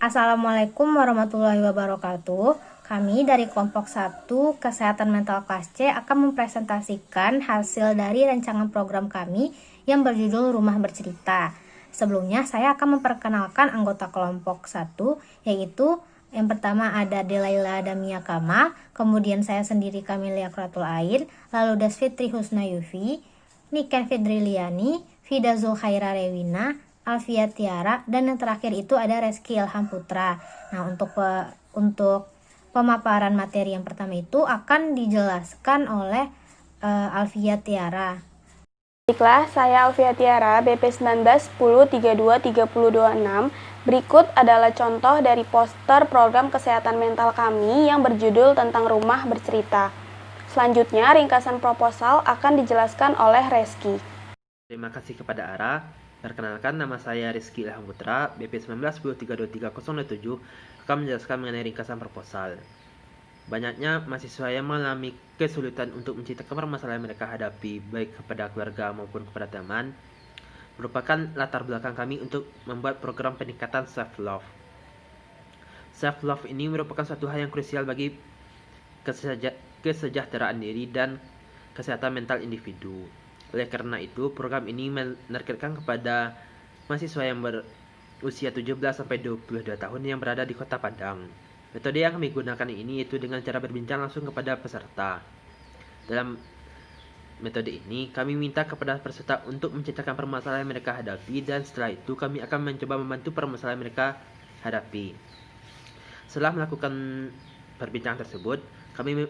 Assalamualaikum warahmatullahi wabarakatuh. Kami dari kelompok 1 Kesehatan Mental kelas C akan mempresentasikan hasil dari rancangan program kami yang berjudul Rumah Bercerita. Sebelumnya saya akan memperkenalkan anggota kelompok 1, yaitu yang pertama ada Delaila Damia Kamal, kemudian saya sendiri Kamilia Kratul Air, lalu Desfitri Husna Yufi, Niken Fidriliani, Fida Zulkhaira Rewina, Alfia Tiara, dan yang terakhir itu ada Reski Ilham Putra. Nah, untuk pemaparan materi yang pertama itu akan dijelaskan oleh Alfia Tiara. Baiklah, saya Alfia Tiara, BP 1910323026. Berikut adalah contoh dari poster program kesehatan mental kami yang berjudul tentang Rumah Bercerita. Selanjutnya, ringkasan proposal akan dijelaskan oleh Reski. Terima kasih kepada Ara. Perkenalkan, nama saya Rizky Ilham Putra, BP 1910323027, akan menjelaskan mengenai ringkasan proposal. Banyaknya mahasiswa yang mengalami kesulitan untuk menceritakan permasalahan mereka hadapi, baik kepada keluarga maupun kepada teman, merupakan latar belakang kami untuk membuat program peningkatan self-love. Self-love ini merupakan suatu hal yang krusial bagi kesejahteraan diri dan kesehatan mental individu. Oleh karena itu, program ini menargetkan kepada mahasiswa yang berusia 17-22 tahun yang berada di Kota Padang. Metode yang kami gunakan ini yaitu dengan cara berbincang langsung kepada peserta. Dalam metode ini, kami minta kepada peserta untuk menceritakan permasalahan yang mereka hadapi, dan setelah itu kami akan mencoba membantu permasalahan yang mereka hadapi. Setelah melakukan perbincangan tersebut, kami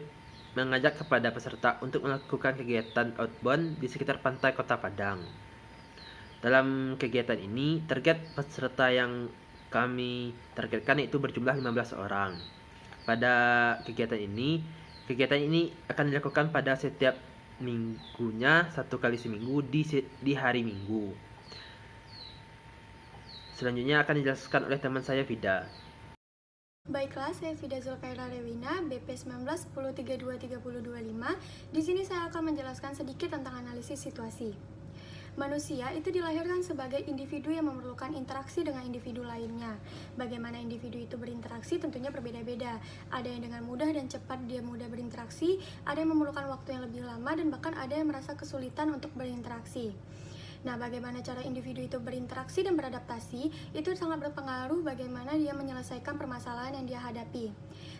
mengajak kepada peserta untuk melakukan kegiatan outbound di sekitar pantai Kota Padang. Dalam kegiatan ini, target peserta yang kami targetkan itu berjumlah 15 orang. Pada kegiatan ini akan dilakukan pada setiap minggunya, 1 kali seminggu di hari Minggu. Selanjutnya akan dijelaskan oleh teman saya, Vida. Baiklah, saya Fida Zulkhaira Rewina, BP 1910323025. Di sini saya akan menjelaskan sedikit tentang analisis situasi. Manusia itu dilahirkan sebagai individu yang memerlukan interaksi dengan individu lainnya. Bagaimana individu itu berinteraksi tentunya berbeda-beda. Ada yang dengan mudah dan cepat dia mudah berinteraksi, ada yang memerlukan waktu yang lebih lama, dan bahkan ada yang merasa kesulitan untuk berinteraksi. Nah, bagaimana cara individu itu berinteraksi dan beradaptasi, itu sangat berpengaruh bagaimana dia menyelesaikan permasalahan yang dia hadapi.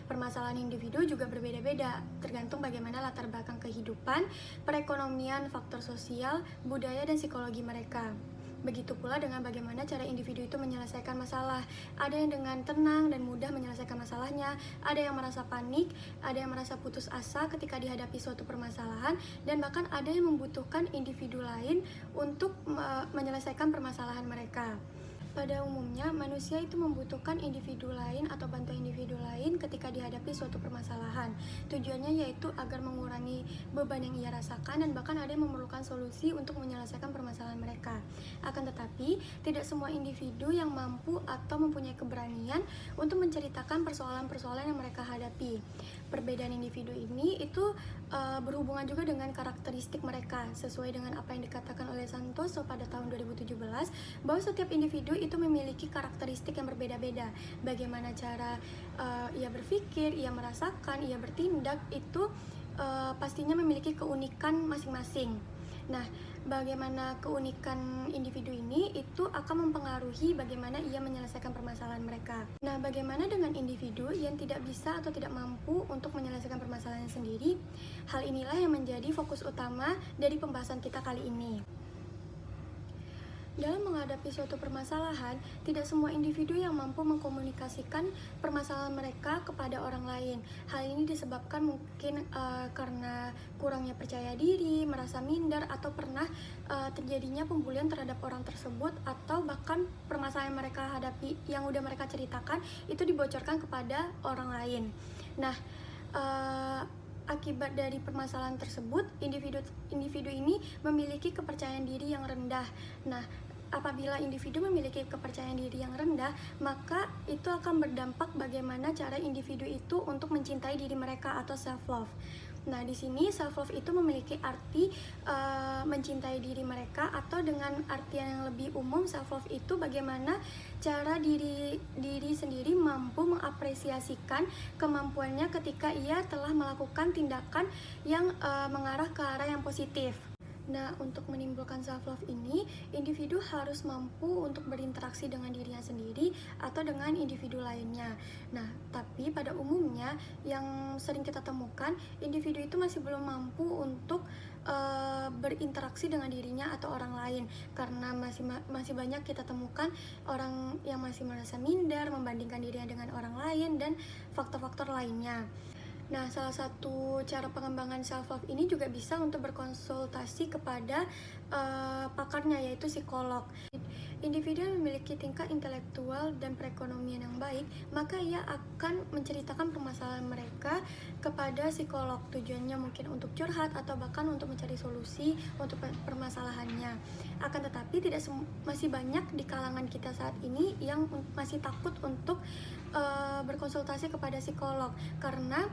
Permasalahan individu juga berbeda-beda, tergantung bagaimana latar belakang kehidupan, perekonomian, faktor sosial, budaya, dan psikologi mereka. Begitu pula dengan bagaimana cara individu itu menyelesaikan masalah. Ada yang dengan tenang dan mudah menyelesaikan masalahnya, ada yang merasa panik, ada yang merasa putus asa ketika dihadapi suatu permasalahan, dan bahkan ada yang membutuhkan individu lain untuk menyelesaikan permasalahan mereka. Pada umumnya, manusia itu membutuhkan individu lain atau bantuan individu lain ketika dihadapi suatu permasalahan. Tujuannya yaitu agar mengurangi beban yang ia rasakan, dan bahkan ada yang memerlukan solusi untuk menyelesaikan permasalahan mereka. Akan tetapi, tidak semua individu yang mampu atau mempunyai keberanian untuk menceritakan persoalan-persoalan yang mereka hadapi. Perbedaan individu ini itu berhubungan juga dengan karakteristik mereka, sesuai dengan apa yang dikatakan oleh Santoso pada tahun 2017, bahwa setiap individu itu memiliki karakteristik yang berbeda-beda. Bagaimana cara ia berpikir, ia merasakan, ia bertindak, itu pastinya memiliki keunikan masing-masing. Nah, bagaimana keunikan individu ini itu akan mempengaruhi bagaimana ia menyelesaikan permasalahan mereka. Nah, bagaimana dengan individu yang tidak bisa atau tidak mampu untuk menyelesaikan permasalahan sendiri? Hal inilah yang menjadi fokus utama dari pembahasan kita kali ini. Dalam menghadapi suatu permasalahan, tidak semua individu yang mampu mengkomunikasikan permasalahan mereka kepada orang lain. Hal ini disebabkan mungkin karena kurangnya percaya diri, merasa minder, atau pernah terjadinya pembulian terhadap orang tersebut, atau bahkan permasalahan yang mereka hadapi yang udah mereka ceritakan itu dibocorkan kepada orang lain. Nah, akibat dari permasalahan tersebut, individu ini memiliki kepercayaan diri yang rendah. Nah, apabila individu memiliki kepercayaan diri yang rendah, maka itu akan berdampak bagaimana cara individu itu untuk mencintai diri mereka atau self-love. Nah, di sini self-love itu memiliki arti mencintai diri mereka, atau dengan artian yang lebih umum, self-love itu bagaimana cara diri sendiri mengapresiasikan kemampuannya ketika ia telah melakukan tindakan yang mengarah ke arah yang positif. Nah, untuk menimbulkan self-love ini, individu harus mampu untuk berinteraksi dengan dirinya sendiri atau dengan individu lainnya. Nah, tapi pada umumnya yang sering kita temukan, individu itu masih belum mampu untuk berinteraksi dengan dirinya atau orang lain, karena masih banyak kita temukan orang yang masih merasa minder, membandingkan dirinya dengan orang lain, dan faktor-faktor lainnya. Nah, salah satu cara pengembangan self-love ini juga bisa untuk berkonsultasi kepada pakarnya, yaitu psikolog. Individu yang memiliki tingkat intelektual dan perekonomian yang baik, maka ia akan menceritakan permasalahan mereka kepada psikolog. Tujuannya mungkin untuk curhat atau bahkan untuk mencari solusi untuk permasalahannya. Akan tetapi masih banyak di kalangan kita saat ini yang masih takut untuk berkonsultasi kepada psikolog, karena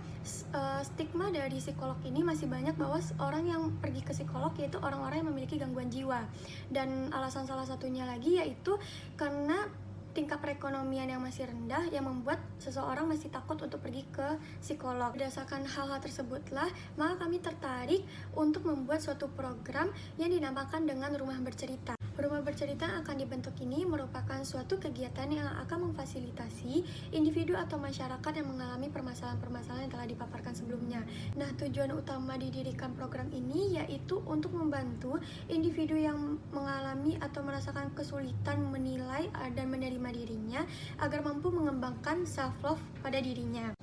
stigma dari psikolog ini masih banyak bahwa orang yang pergi ke psikolog yaitu orang-orang yang memiliki gangguan jiwa, dan alasan salah satunya lagi yaitu karena tingkat perekonomian yang masih rendah yang membuat seseorang masih takut untuk pergi ke psikolog. Berdasarkan hal-hal tersebutlah, maka kami tertarik untuk membuat suatu program yang dinamakan dengan Rumah Bercerita. Rumah Bercerita yang akan dibentuk ini merupakan suatu kegiatan yang akan memfasilitasi individu atau masyarakat yang mengalami permasalahan-permasalahan yang telah dipaparkan sebelumnya. Nah, tujuan utama didirikan program ini yaitu untuk membantu individu yang mengalami atau merasakan kesulitan menilai dan menerima dirinya agar mampu mengembangkan self-love pada dirinya.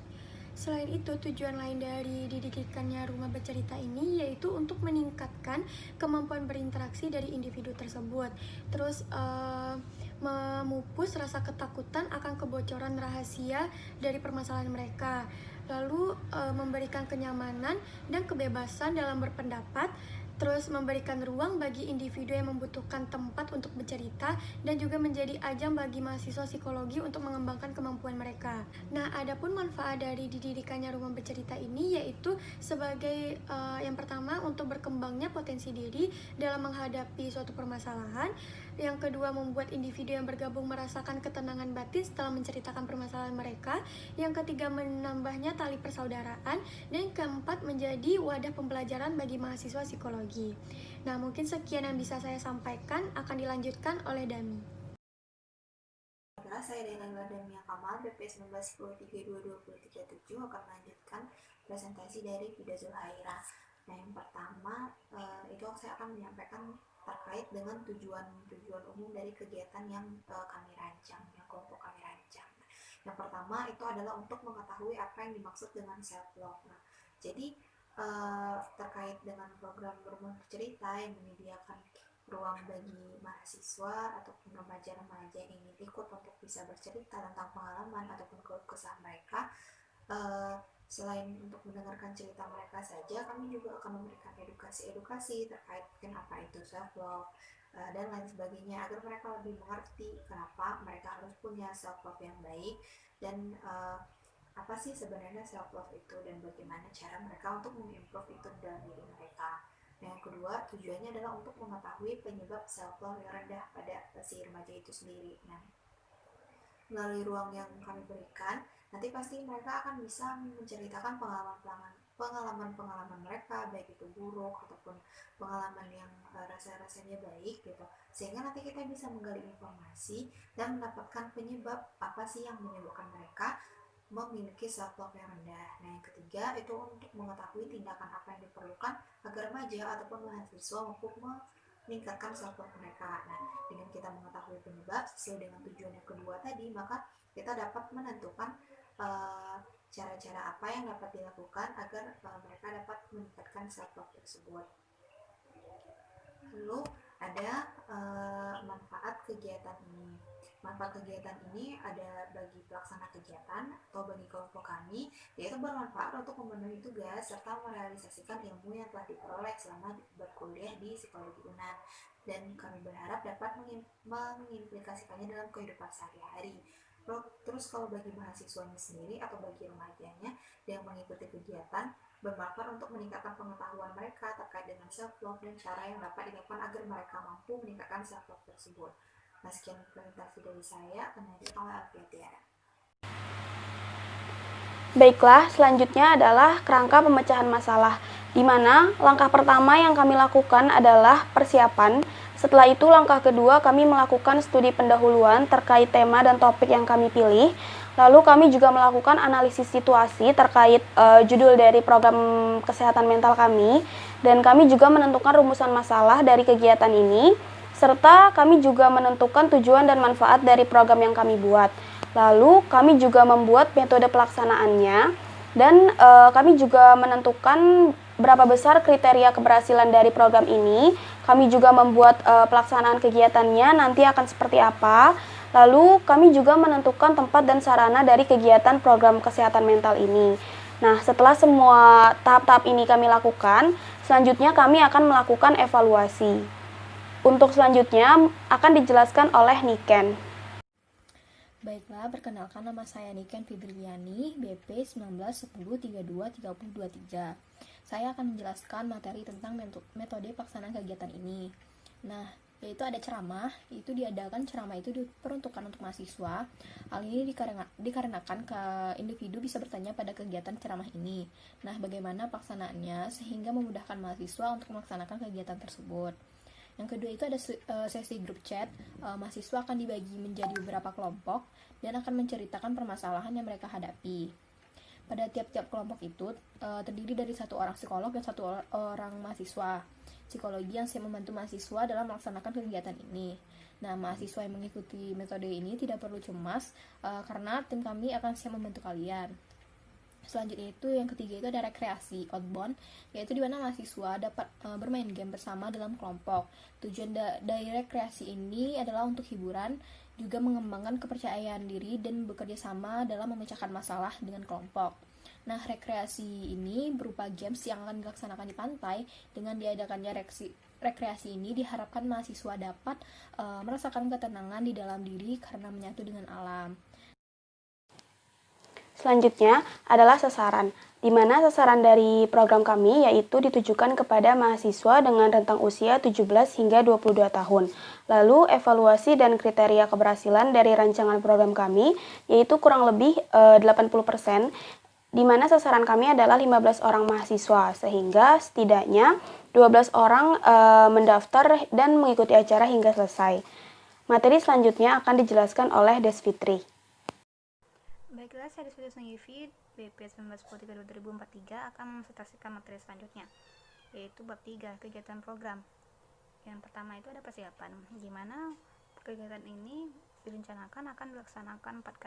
Selain itu, tujuan lain dari didirikannya Rumah Bercerita ini yaitu untuk meningkatkan kemampuan berinteraksi dari individu tersebut. Terus memupus rasa ketakutan akan kebocoran rahasia dari permasalahan mereka. Lalu memberikan kenyamanan dan kebebasan dalam berpendapat. Terus memberikan ruang bagi individu yang membutuhkan tempat untuk bercerita dan juga menjadi ajang bagi mahasiswa psikologi untuk mengembangkan kemampuan mereka. Nah, adapun manfaat dari didirikannya Rumah Bercerita ini yaitu sebagai yang pertama untuk berkembangnya potensi diri dalam menghadapi suatu permasalahan. Yang kedua, membuat individu yang bergabung merasakan ketenangan batin setelah menceritakan permasalahan mereka. Yang ketiga, menambahnya tali persaudaraan. Dan yang keempat, menjadi wadah pembelajaran bagi mahasiswa psikologi. Nah, mungkin sekian yang bisa saya sampaikan, akan dilanjutkan oleh Dami. Saya Daniela Damia Kamal, BPS 1910322037 akan melanjutkan presentasi dari Fida Zulhaira. Nah, yang pertama itu saya akan menyampaikan terkait dengan tujuan umum dari kegiatan yang kami rancang, yang kelompok kami rancang. Yang pertama itu adalah untuk mengetahui apa yang dimaksud dengan self-love. Nah, jadi terkait dengan program Rumah Bercerita yang menyediakan ruang bagi mahasiswa ataupun remaja-remaja yang ingin ikut untuk bisa bercerita tentang pengalaman ataupun keluh kesah mereka. Selain untuk mendengarkan cerita mereka saja, kami juga akan memberikan edukasi terkait kenapa itu self-love dan lain sebagainya, agar mereka lebih mengerti kenapa mereka harus punya self-love yang baik dan apa sih sebenarnya self-love itu dan bagaimana cara mereka untuk mengimprove itu dalam diri mereka. Nah, yang kedua, tujuannya adalah untuk mengetahui penyebab self-love yang rendah pada si remaja itu sendiri. Nah, melalui ruang yang kami berikan, nanti pasti mereka akan bisa menceritakan pengalaman mereka, baik itu buruk ataupun pengalaman yang rasa-rasanya baik gitu, sehingga nanti kita bisa menggali informasi dan mendapatkan penyebab apa sih yang menyebabkan mereka memiliki self-love yang rendah. Nah, yang ketiga itu untuk mengetahui tindakan apa yang diperlukan agar remaja ataupun mahasiswa mampu meningkatkan self-love mereka. Nah, dengan kita mengetahui penyebab sesuai dengan tujuan yang kedua tadi, maka kita dapat menentukan cara-cara apa yang dapat dilakukan agar mereka dapat meningkatkan self-love tersebut. Lalu ada manfaat kegiatan ini. Manfaat kegiatan ini ada bagi pelaksana kegiatan atau bagi kelompok kami, yaitu bermanfaat untuk memenuhi tugas serta merealisasikan ilmu yang telah diperoleh selama berkuliah di psikologi UNAN, dan kami berharap dapat mengimplikasikannya dalam kehidupan sehari-hari. Terus kalau bagi mahasiswanya sendiri atau bagi remajanya yang mengikuti kegiatan, bermanfaat untuk meningkatkan pengetahuan mereka terkait dengan self-love dan cara yang dapat dilakukan agar mereka mampu meningkatkan self-love tersebut. Nah, sekian presentasi dari saya, akan dilanjutkan oleh Alfia Tiara. Baiklah, selanjutnya adalah kerangka pemecahan masalah, di mana langkah pertama yang kami lakukan adalah persiapan. Setelah itu, langkah kedua kami melakukan studi pendahuluan terkait tema dan topik yang kami pilih. Lalu kami juga melakukan analisis situasi terkait judul dari program kesehatan mental kami, dan kami juga menentukan rumusan masalah dari kegiatan ini, serta kami juga menentukan tujuan dan manfaat dari program yang kami buat. Lalu kami juga membuat metode pelaksanaannya, dan kami juga menentukan berapa besar kriteria keberhasilan dari program ini. Kami juga membuat pelaksanaan kegiatannya nanti akan seperti apa. Lalu kami juga menentukan tempat dan sarana dari kegiatan program kesehatan mental ini. Nah, setelah semua tahap-tahap ini kami lakukan, selanjutnya kami akan melakukan evaluasi. Untuk selanjutnya akan dijelaskan oleh Niken. Baiklah, perkenalkan nama saya Niken Fibriliani, BP 1910323023. Saya akan menjelaskan materi tentang metode pelaksanaan kegiatan ini. Nah, yaitu ada ceramah, itu diadakan ceramah itu diperuntukkan untuk mahasiswa. Hal ini dikarenakan ke individu bisa bertanya pada kegiatan ceramah ini. Nah, bagaimana pelaksanaannya sehingga memudahkan mahasiswa untuk melaksanakan kegiatan tersebut. Yang kedua itu ada sesi grup chat. Mahasiswa akan dibagi menjadi beberapa kelompok dan akan menceritakan permasalahan yang mereka hadapi. Pada tiap-tiap kelompok itu terdiri dari satu orang psikolog dan satu orang mahasiswa psikologi yang siap membantu mahasiswa dalam melaksanakan kegiatan ini. Nah, mahasiswa yang mengikuti metode ini tidak perlu cemas karena tim kami akan siap membantu kalian. Selanjutnya itu yang ketiga itu ada rekreasi outbound, yaitu di mana mahasiswa dapat bermain game bersama dalam kelompok. Tujuan dari rekreasi ini adalah untuk hiburan, juga mengembangkan kepercayaan diri dan bekerja sama dalam memecahkan masalah dengan kelompok. Nah, rekreasi ini berupa games yang akan dilaksanakan di pantai. Dengan diadakannya rekreasi ini diharapkan mahasiswa dapat merasakan ketenangan di dalam diri karena menyatu dengan alam. Selanjutnya adalah sasaran, di mana sasaran dari program kami yaitu ditujukan kepada mahasiswa dengan rentang usia 17 hingga 22 tahun. Lalu evaluasi dan kriteria keberhasilan dari rancangan program kami yaitu kurang lebih 80%, di mana sasaran kami adalah 15 orang mahasiswa, sehingga setidaknya 12 orang mendaftar dan mengikuti acara hingga selesai. Materi selanjutnya akan dijelaskan oleh Desfitri. Baiklah, saya Desfitri Sanggivi, BP 19103243 akan mempresentasikan materi selanjutnya, yaitu bab 3, kegiatan program. Yang pertama itu ada persiapan, di mana kegiatan ini direncanakan akan dilaksanakan 4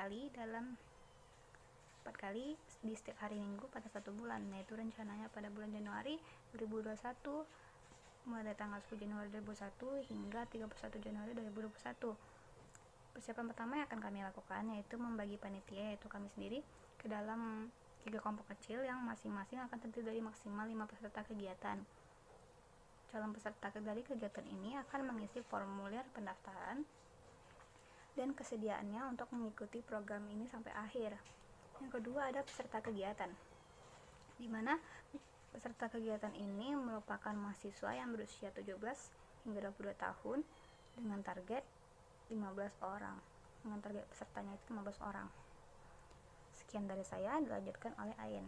kali di setiap hari Minggu pada 1 bulan, yaitu rencananya pada bulan Januari 2021, mulai dari tanggal 10 Januari 2021 hingga 31 Januari 2021. Persiapan pertama yang akan kami lakukan yaitu membagi panitia, yaitu kami sendiri, ke dalam 3 kelompok kecil yang masing-masing akan terdiri dari maksimal 5 peserta kegiatan. Calon peserta dari kegiatan ini akan mengisi formulir pendaftaran dan kesediaannya untuk mengikuti program ini sampai akhir. Yang kedua ada peserta kegiatan, di mana peserta kegiatan ini merupakan mahasiswa yang berusia 17 hingga 22 tahun dengan target 15 orang. Dengan target pesertanya itu 15 orang. Sekian dari saya, dilanjutkan oleh Ayen.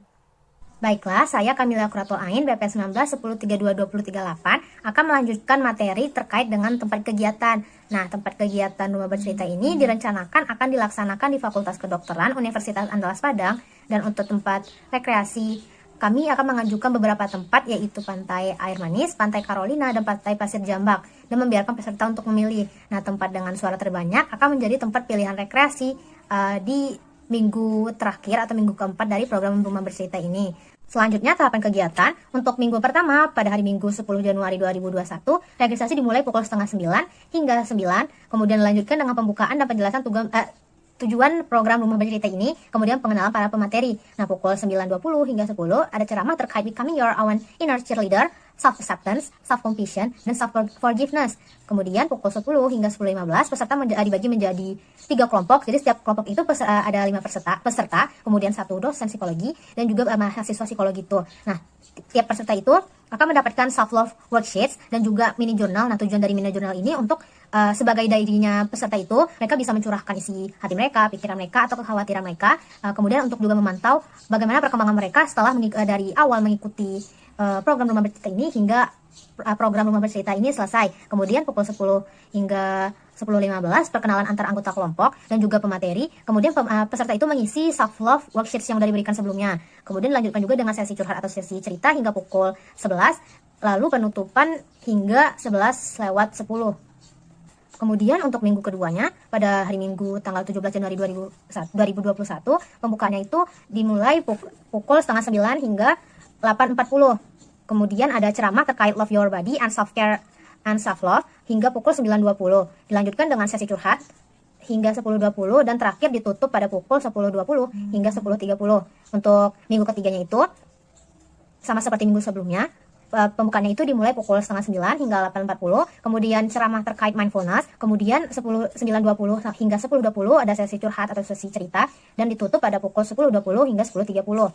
Baiklah, saya Kamila Kuratul Ain, BP 1910322038 akan melanjutkan materi terkait dengan tempat kegiatan. Nah, tempat kegiatan Rumah Bercerita ini direncanakan akan dilaksanakan di Fakultas Kedokteran Universitas Andalas Padang, dan untuk tempat rekreasi kami akan mengajukan beberapa tempat, yaitu Pantai Air Manis, Pantai Carolina, dan Pantai Pasir Jambak, dan membiarkan peserta untuk memilih. Nah, tempat dengan suara terbanyak akan menjadi tempat pilihan rekreasi di minggu terakhir atau minggu keempat dari program Rumah Bercerita ini. Selanjutnya, tahapan kegiatan untuk minggu pertama pada hari Minggu 10 Januari 2021, registrasi dimulai pukul 8:30 hingga 9, kemudian dilanjutkan dengan pembukaan dan penjelasan tujuan program Rumah Bercerita ini, kemudian pengenalan para pemateri. Nah, pukul 9.20 hingga 10 ada ceramah terkait Becoming Your Own Inner Cheerleader, self-acceptance, self-compassion, dan self-forgiveness. Kemudian pukul 10 hingga 10.15 peserta dibagi menjadi 3 kelompok. Jadi setiap kelompok itu ada 5 peserta, kemudian 1 dosen psikologi, dan juga mahasiswa psikologi itu. Nah, tiap peserta itu akan mendapatkan self-love worksheets dan juga mini journal. Nah, tujuan dari mini journal ini untuk sebagai dirinya peserta itu, mereka bisa mencurahkan isi hati mereka, pikiran mereka, atau kekhawatiran mereka. Kemudian untuk juga memantau bagaimana perkembangan mereka setelah dari awal mengikuti program Rumah Bercerita ini hingga program Rumah Bercerita ini selesai. Kemudian pukul 10 hingga 10.15 perkenalan antar anggota kelompok dan juga pemateri. Kemudian peserta itu mengisi self-love worksheets yang sudah diberikan sebelumnya. Kemudian dilanjutkan juga dengan sesi curhat atau sesi cerita hingga pukul 11. Lalu penutupan hingga 11:10. Kemudian untuk minggu keduanya, pada hari Minggu tanggal 17 Januari 2021, pembukaannya itu dimulai pukul 8:30 hingga 8:40. Kemudian ada ceramah terkait love your body and self-care and self-love hingga pukul 9:20. Dilanjutkan dengan sesi curhat hingga 10:20 dan terakhir ditutup pada pukul 10:20 hingga 10:30. Untuk minggu ketiganya itu sama seperti minggu sebelumnya, pembukaannya itu dimulai pukul 8:30 hingga 8:40. Kemudian ceramah terkait mindfulness. Kemudian 9:20 hingga 10:20 ada sesi curhat atau sesi cerita dan ditutup pada pukul 10:20 hingga 10:30.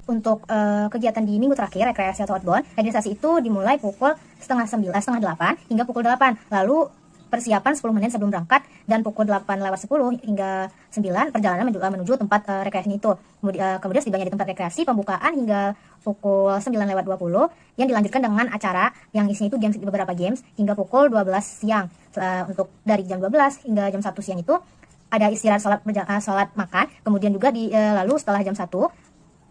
Untuk kegiatan di minggu terakhir, rekreasi atau outbound, registrasi itu dimulai pukul 7:30 hingga pukul 8. Lalu persiapan 10 menit sebelum berangkat dan pukul 8:10 hingga 9 perjalanan menuju tempat rekreasi itu. Kemudian setibanya di tempat rekreasi, pembukaan hingga pukul 9:20 yang dilanjutkan dengan acara yang isinya itu beberapa games hingga pukul 12 siang. Untuk dari jam 12 hingga jam 1 siang itu ada istirahat salat makan. Kemudian juga lalu setelah jam 1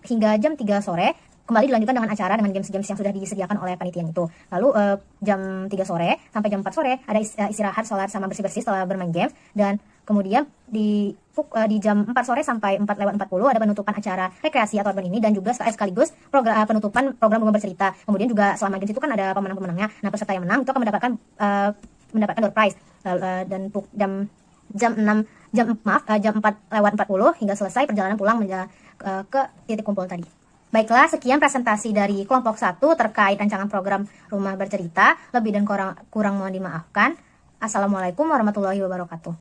hingga jam 3 sore kembali dilanjutkan dengan acara dengan games-games yang sudah disediakan oleh panitia itu. Lalu jam 3 sore sampai jam 4 sore ada istirahat, sholat sama bersih-bersih setelah bermain games. Dan kemudian di jam 4 sore sampai 4:40 ada penutupan acara rekreasi atau urban ini dan juga sekaligus penutupan program Rumah Bercerita. Kemudian juga selama games itu kan ada pemenang-pemenangnya. Nah, peserta yang menang itu akan mendapatkan door prize. Dan jam 4:40 hingga selesai perjalanan pulang ke titik kumpul tadi. Baiklah, sekian presentasi dari kelompok 1 terkait rancangan program Rumah Bercerita. Lebih dan kurang mohon dimaafkan. Assalamualaikum warahmatullahi wabarakatuh.